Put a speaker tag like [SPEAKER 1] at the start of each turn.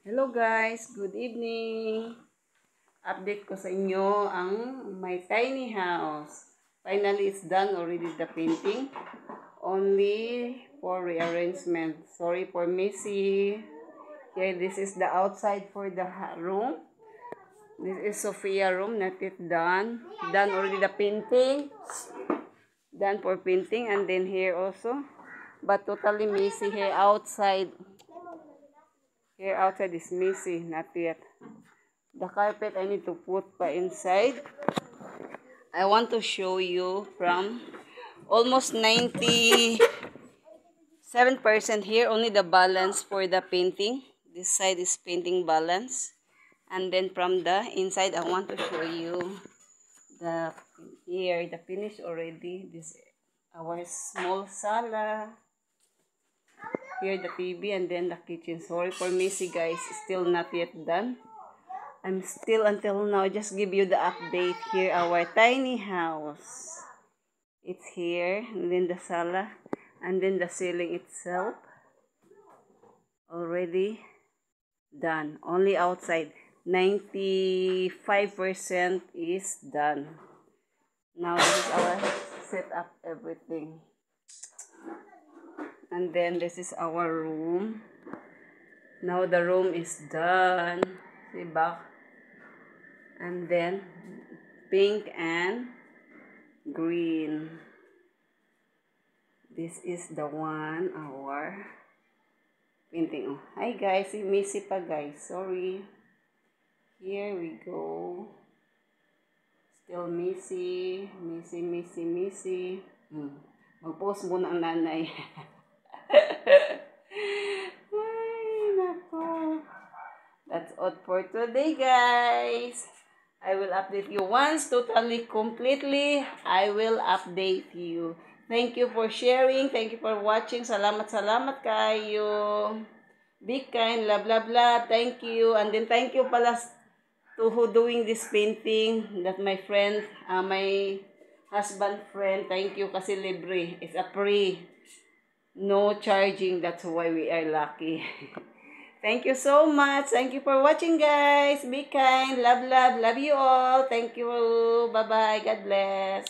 [SPEAKER 1] Hello guys, good evening. Update ko sa inyo ang my tiny house. Finally, it's done already the painting. Only for rearrangement. Sorry for messy. Here, this is the outside for the room. This is Sophia room, not yet done. Done already the painting. Done for painting, and then here also. But totally messy here outside. Here outside is messy, not yet. The carpet I need to put pa inside. I want to show you from almost 97% here, only the balance for the painting. This side is painting balance. And then from the inside, I want to show you the finish already. This our small sala. Here the TV and then the kitchen. Sorry for messy guys, still not yet done. I'm still until now just give you the update here our tiny house. It's here and then the sala and then the ceiling itself already done. Only outside 95% is done. Now this is our setup everything. And then this is our room. Now the room is done. See back. And then pink and green. This is the one our painting. Oh, hi guys, messy pa guys. Sorry. Here we go. Still messy. Messy. Mag-post muna ang nanay. Ay, nako. That's all for today, guys. I will update you once totally, completely. I will update you. Thank you for sharing. Thank you for watching. Salamat kayo. Be kind. Love. Thank you. And then thank you pala to who doing this painting. That my friend, my husband friend. Thank you kasi libre. It's a free. No charging. That's why we are lucky. Thank you so much. Thank you for watching, guys. Be kind. Love you all. Thank you. Bye-bye. God bless.